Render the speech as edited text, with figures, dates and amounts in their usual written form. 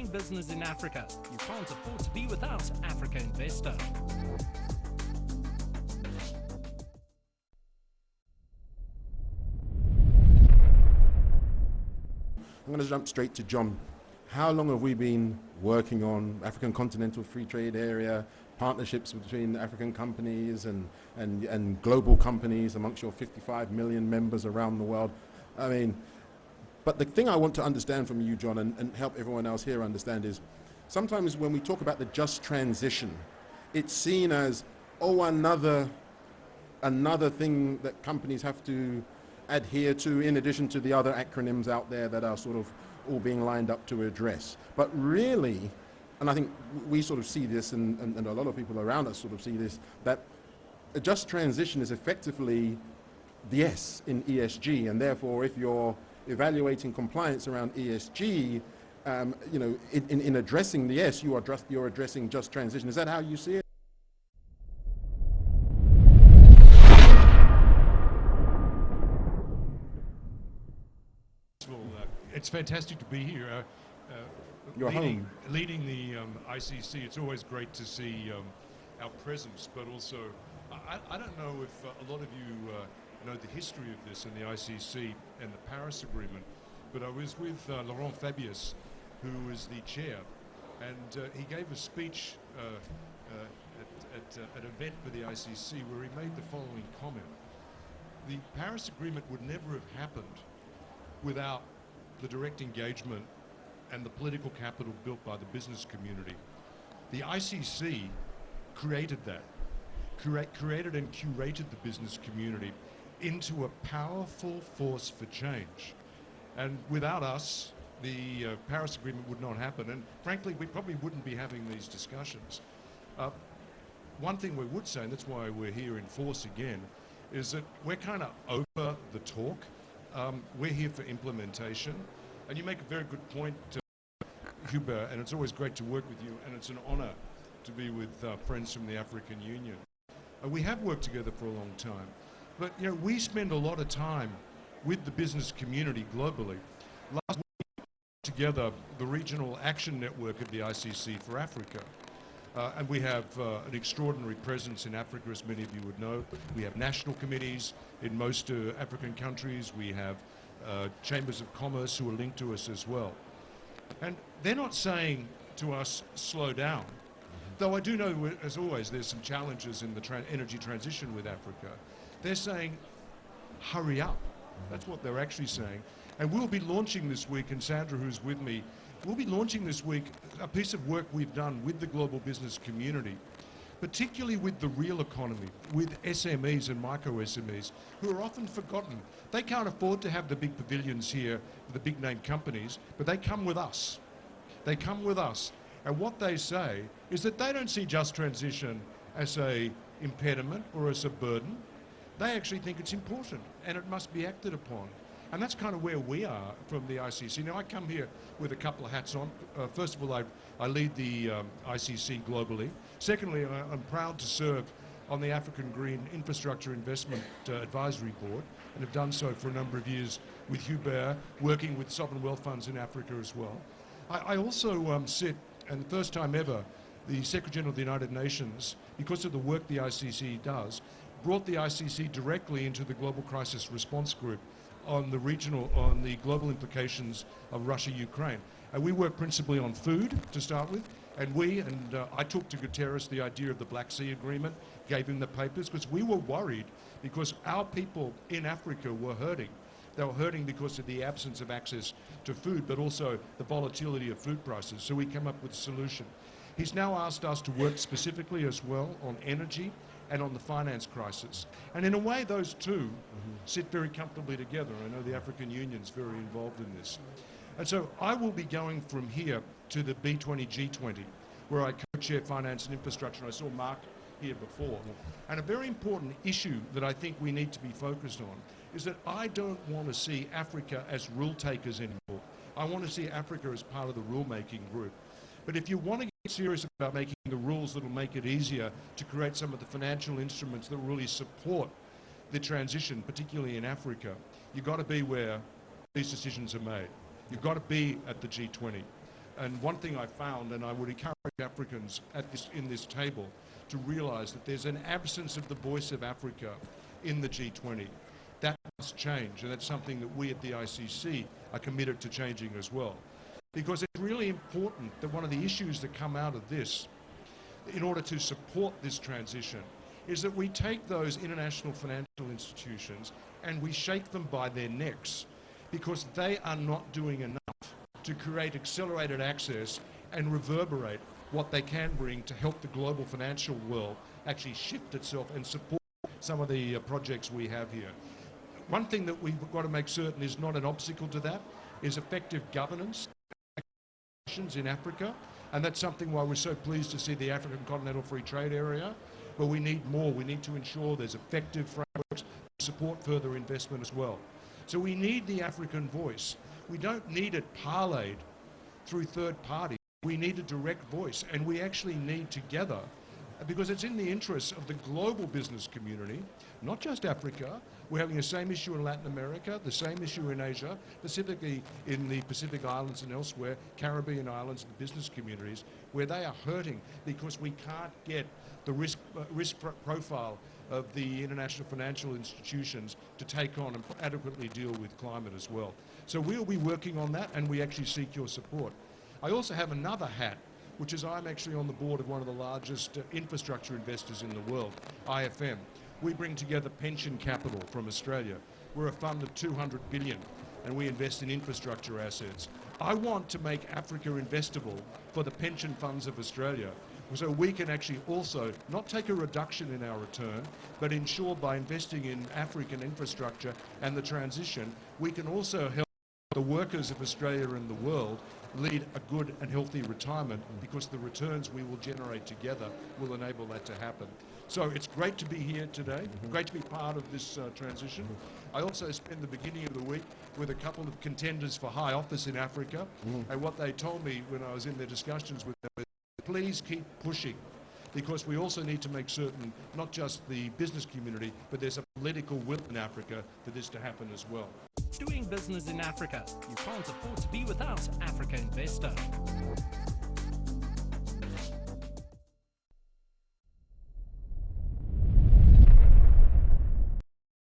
business in Africa. You can't afford to be without Africa Investor. I'm going to jump straight to John. How long have we been working on African Continental Free Trade Area, partnerships between African companies and global companies amongst your 55 million members around the world? I mean, but the thing I want to understand from you, John, and help everyone else here understand is, sometimes when we talk about the just transition, it's seen as, oh, another thing that companies have to adhere to in addition to the other acronyms out there that are sort of all being lined up to address. But really, and I think we sort of see this, and a lot of people around us sort of see this, that a just transition is effectively the S in ESG, and therefore if you're evaluating compliance around ESG, you know, in addressing the S, you're addressing just transition. Is that how you see it? It's fantastic to be here. Leading the ICC. It's always great to see our presence, but also I don't know if a lot of you know the history of this and the ICC and the Paris Agreement, but I was with Laurent Fabius, who is the chair, and he gave a speech at an event for the ICC where he made the following comment: the Paris Agreement would never have happened without the direct engagement and the political capital built by the business community. The ICC created that, created and curated the business community into a powerful force for change. And without us, the Paris Agreement would not happen. And frankly, we probably wouldn't be having these discussions. One thing we would say, and that's why we're here in force again, is that we're kind of over the talk. We're here for implementation, and you make a very good point, Hubert, and it's always great to work with you, and it's an honor to be with friends from the African Union. We have worked together for a long time, but you know, we spend a lot of time with the business community globally. Last week, we put together the Regional Action Network of the ICC for Africa. And we have an extraordinary presence in Africa, as many of you would know. We have national committees in most African countries. We have chambers of commerce who are linked to us as well. And they're not saying to us, slow down. Though I do know, as always, there's some challenges in the energy transition with Africa. They're saying, hurry up. That's what they're actually saying. And we'll be launching this week, and Sandra, who's with me, we'll be launching this week a piece of work we've done with the global business community, particularly with the real economy, with SMEs and micro SMEs, who are often forgotten. They can't afford to have the big pavilions here, the big name companies, but they come with us. They come with us. And what they say is that they don't see just transition as an impediment or as a burden. They actually think it's important and it must be acted upon. And that's kind of where we are from the ICC. Now, I come here with a couple of hats on. First of all, I lead the ICC globally. Secondly, I'm proud to serve on the African Green Infrastructure Investment Advisory Board, and have done so for a number of years with Hubert, working with sovereign wealth funds in Africa as well. I also sit, and the first time ever, the Secretary General of the United Nations, because of the work the ICC does, brought the ICC directly into the Global Crisis Response Group on the global implications of Russia-Ukraine. And we work principally on food to start with, and I took to Guterres the idea of the Black Sea Agreement, gave him the papers, because we were worried because our people in Africa were hurting. They were hurting because of the absence of access to food, but also the volatility of food prices. So we came up with a solution. He's now asked us to work specifically as well on energy and on the finance crisis. And in a way, those two sit very comfortably together. I know the African Union's very involved in this. And so I will be going from here to the B20 G20, where I co-chair finance and infrastructure. I saw Mark here before. And a very important issue that I think we need to be focused on is that I don't want to see Africa as rule takers anymore. I want to see Africa as part of the rule-making group. But if you want to get serious about making the rules that will make it easier to create some of the financial instruments that really support the transition, particularly in Africa, you've got to be where these decisions are made. You've got to be at the G20. And one thing I found, and I would encourage Africans in this table to realize that there's an absence of the voice of Africa in the G20. That must change, and that's something that we at the ICC are committed to changing as well. Because it's really important that one of the issues that come out of this, in order to support this transition, is that we take those international financial institutions and we shake them by their necks, because they are not doing enough to create accelerated access and reverberate what they can bring to help the global financial world actually shift itself and support some of the projects we have here. One thing that we've got to make certain is not an obstacle to that is effective governance in Africa, and that's something why we're so pleased to see the African Continental Free Trade Area, but we need more. We need to ensure there's effective frameworks to support further investment as well. So we need the African voice. We don't need it parlayed through third parties. We need a direct voice, and we actually need together, because it's in the interests of the global business community, not just Africa. We're having the same issue in Latin America, the same issue in Asia, specifically in the Pacific Islands and elsewhere, Caribbean islands and business communities, where they are hurting because we can't get the risk profile of the international financial institutions to take on and adequately deal with climate as well. So we'll be working on that, and we actually seek your support. I also have another hat, which is I'm actually on the board of one of the largest infrastructure investors in the world, IFM. We bring together pension capital from Australia. We're a fund of 200 billion, and we invest in infrastructure assets. I want to make Africa investable for the pension funds of Australia, so we can actually also not take a reduction in our return, but ensure by investing in African infrastructure and the transition, we can also help the workers of Australia and the world lead a good and healthy retirement, because the returns we will generate together will enable that to happen. So it's great to be here today, great to be part of this transition. I also spent the beginning of the week with a couple of contenders for high office in Africa, and what they told me when I was in their discussions with them is, please keep pushing, because we also need to make certain not just the business community, but there's a political will in Africa for this to happen as well. Doing business in Africa, you can't afford to be without Africa Investor.